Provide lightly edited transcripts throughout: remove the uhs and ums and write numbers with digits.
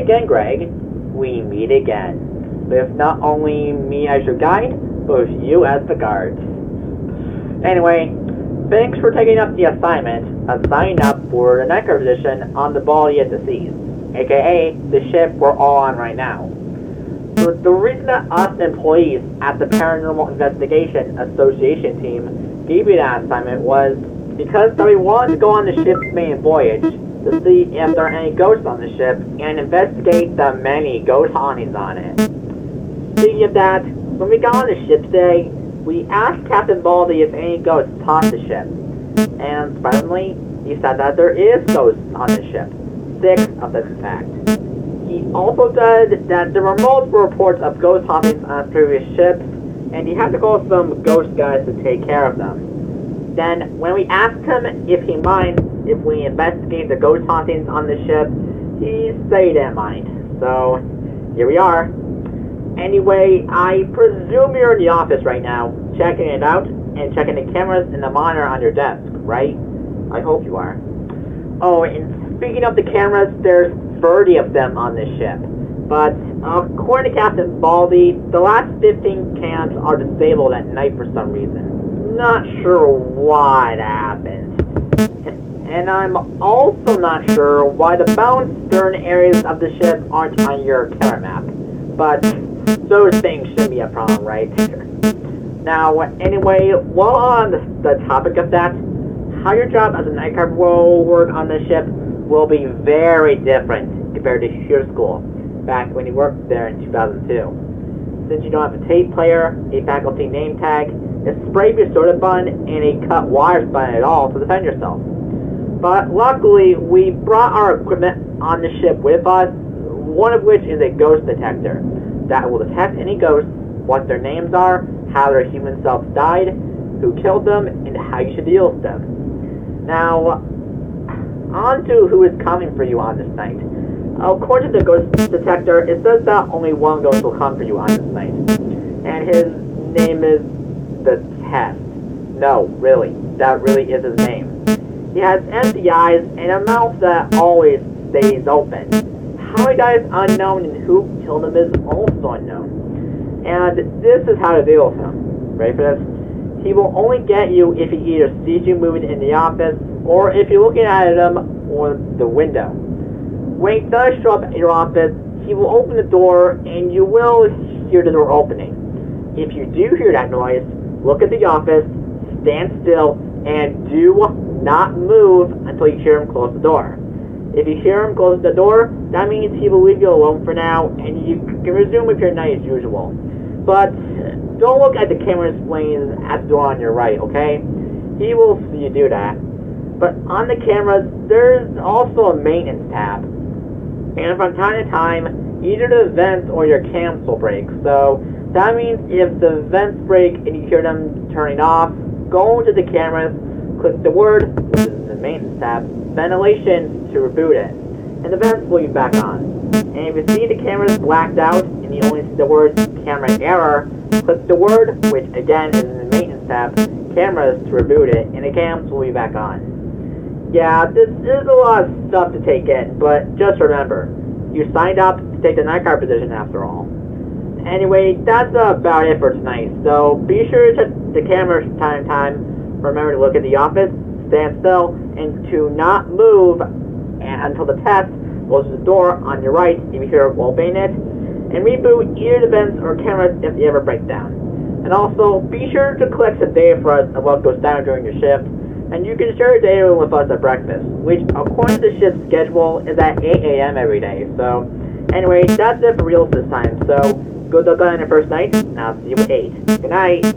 Nick and Greg, we meet again. With not only me as your guide, but you as the guard. Anyway, thanks for taking up the assignment of signing up for the night guard position on the Baldi at the Seas, aka the ship we're all on right now. So the reason that us employees at the Paranormal Investigation Association team gave you that assignment was because we wanted to go on the ship's main voyage to see if there are any ghosts on the ship and investigate the many ghost hauntings on it. Speaking of that, when we got on the ship today, we asked Captain Baldi if any ghosts taught the ship, and surprisingly, he said that there is ghosts on the ship, 6 of them in fact. He also said that there were multiple reports of ghost hauntings on previous ships, and he had to call some ghost guys to take care of them. Then, when we asked him if he minds if we investigate the ghost hauntings on the ship, he said he didn't mind. So, here we are. Anyway, I presume you're in the office right now, checking it out, and checking the cameras and the monitor on your desk, right? I hope you are. Oh, and speaking of the cameras, there's 30 of them on this ship. But, according to Captain Baldi, the last 15 cams are disabled at night for some reason. Not sure why that happened. And I'm also not sure why the bow and stern areas of the ship aren't on your camera map. But those things shouldn't be a problem, right? Now, anyway, while on the topic of that, how your job as a night guard will work on the ship will be very different compared to your school, back when you worked there in 2002. Since you don't have a tape player, a faculty name tag, a spray soda bun, and a cut wires button at all to defend yourself. But luckily, we brought our equipment on the ship with us, one of which is a ghost detector that will detect any ghosts, what their names are, how their human selves died, who killed them, and how you should deal with them. Now, on to who is coming for you on this night. According to the ghost detector, it says that only one ghost will come for you on this night. And his name is the Test. No, really, that really is his name. He has empty eyes and a mouth that always stays open. How he dies unknown and who killed him is also unknown. And this is how to deal with him. Ready for this? He will only get you if he either sees you moving in the office or if you're looking at him or the window. When he does show up at your office, he will open the door and you will hear the door opening. If you do hear that noise, look at the office, stand still, and do not move until you hear him close the door. If you hear him close the door, that means he will leave you alone for now, and you can resume with your night as usual. But don't look at the camera displays at the door on your right, okay? He will see you do that. But on the cameras, there's also a maintenance tab. And from time to time, either the vents or your cams will break. So that means if the vents break and you hear them turning off, go into the cameras, click the word, which is in the maintenance tab, ventilation to reboot it, and the vents will be back on. And if you see the cameras blacked out and you only see the word camera error, click the word, which again is in the maintenance tab, cameras to reboot it, and the cams will be back on. Yeah, this is a lot of stuff to take in, but just remember, you signed up to take the night guard position after all. Anyway, that's about it for tonight, so be sure to check the cameras from time to time. Remember to look at the office, stand still, and to not move until the test goes to the door on your right if you hear it opening it, and reboot either the vents or cameras if they ever break down. And also, be sure to collect some data for us of what goes down during your shift, and you can share your data with us at breakfast, which according to the shift's schedule is at 8 a.m. every day. So, anyway, that's it for real this time. So, good luck on your first night, and I'll see you at 8. Good night!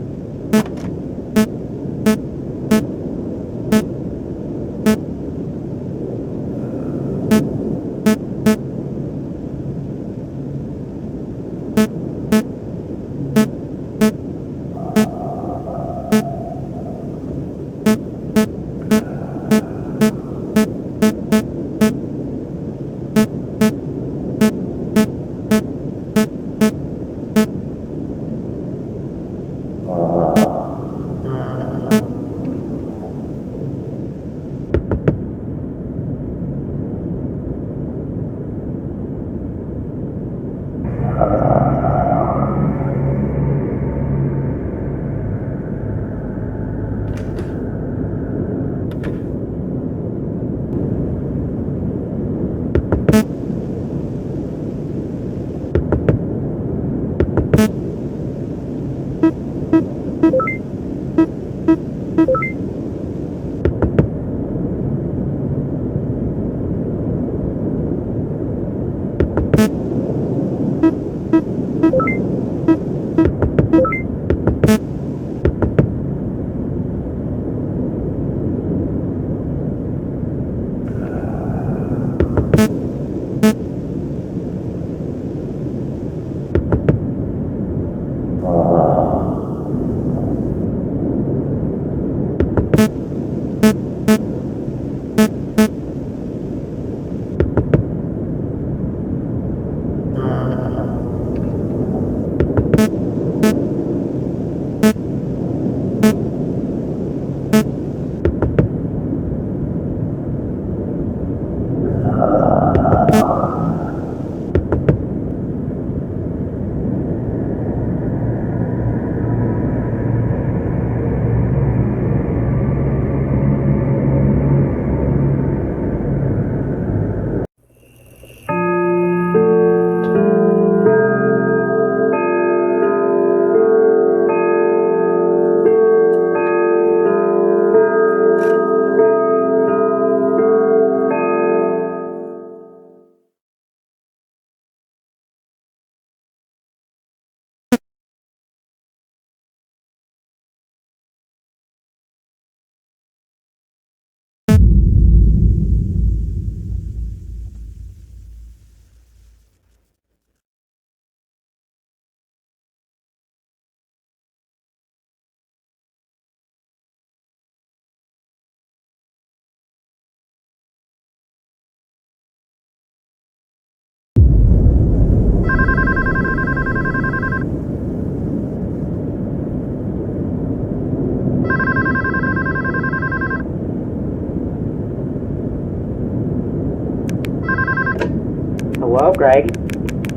Greg.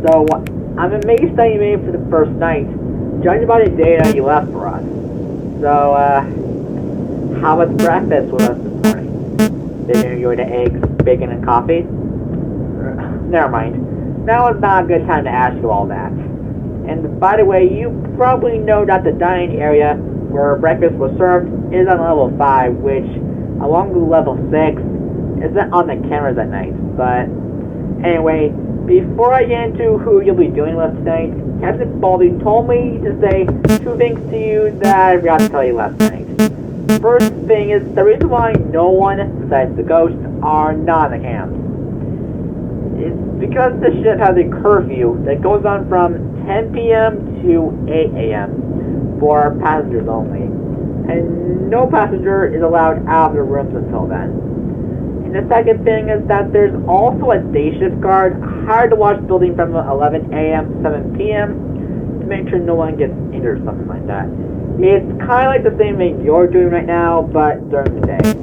So, I'm amazed that you made it for the first night, judging by the data you left for us. So, how was breakfast with us this morning? Did you enjoy the eggs, bacon, and coffee? Never mind. Now is not a good time to ask you all that. And by the way, you probably know that the dining area where breakfast was served is on level 5, which, along with level 6, isn't on the cameras at night. But, anyway, before I get into who you'll be doing with tonight, Captain Baldi told me to say 2 things to you that I forgot to tell you last night. First thing is, the reason why no one, besides the ghosts, are not in the camp is because the ship has a curfew that goes on from 10 p.m. to 8 a.m. for passengers only. And no passenger is allowed out of their rooms until then. And the second thing is that there's also a day shift guard hired to watch the building from 11 a.m. to 7 p.m. to make sure no one gets injured or something like that. It's kind of like the same thing you're doing right now, but during the day.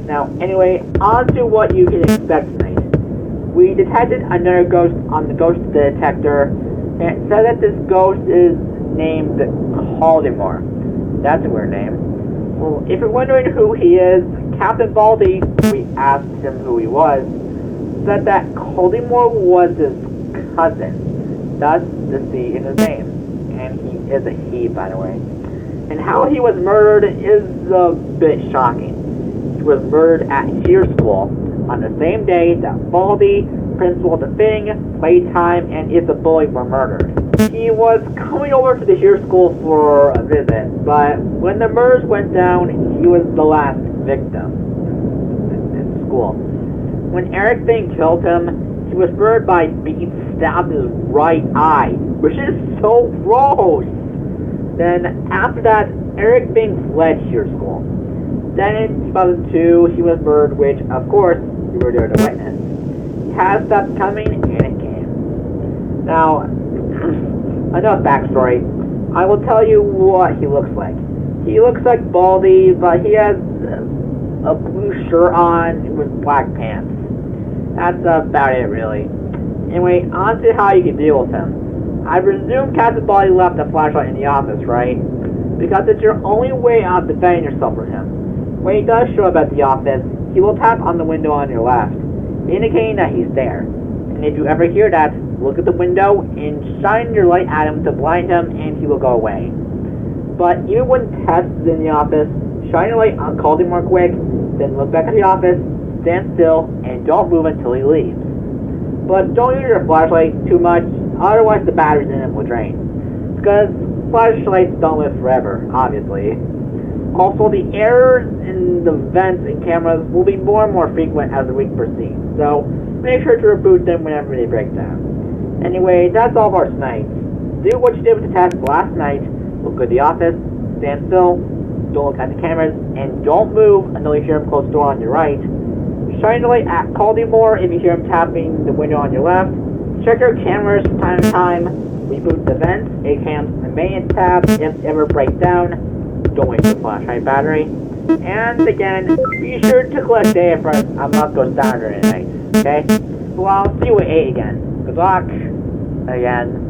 Now, anyway, on to what you can expect tonight. We detected another ghost on the ghost detector, and it said that this ghost is named Caldemore. That's a weird name. Well, if you're wondering who he is, Captain Baldi, we asked him who he was, said that Caldemore was his cousin, thus the C in his name. And he is a he, by the way. And how he was murdered is a bit shocking. He was murdered at Shear School on the same day that Baldi, Principal of the Thing, Playtime, and It's a Bully were murdered. He was coming over to the Shear School for a visit, but when the murders went down, he was the last victim in school. When Eric Thing killed him, he was murdered by being stabbed in his right eye, which is so gross. Then, after that, Eric Thing fled Shear School. Then in 2002, he was murdered, which, of course, we were there to witness. He has stopped coming, and it came. Now, enough backstory. I will tell you what he looks like. He looks like Baldi, but he has a blue shirt on with black pants. That's about it, really. Anyway, on to how you can deal with him. I presume Captain Baldi left a flashlight in the office, right? Because it's your only way of defending yourself from him. When he does show up at the office, he will tap on the window on your left, indicating that he's there. And if you ever hear that, look at the window and shine your light at him to blind him, and he will go away. But even when Tess is in the office, shine your light on Caldemore quick, then look back at the office, stand still, and don't move until he leaves. But don't use your flashlight too much, otherwise the batteries in it will drain. Because flashlights don't live forever, obviously. Also, the errors in the vents and cameras will be more and more frequent as the week proceeds, so make sure to reboot them whenever they break down. Anyway, that's all for tonight. Do what you did with the test last night. Look at the office, stand still, don't look at the cameras, and don't move until you hear him close the door on your right. Shine the light at Caldemore if you hear him tapping the window on your left. Check your cameras from time to time. Reboot the vents, A-cams, and maintenance tabs if they ever break down. Don't waste your flashlight battery. And again, be sure to collect data for us on Must Go Saturday night. Okay? Well, I'll see you at 8 again. Good luck. Again.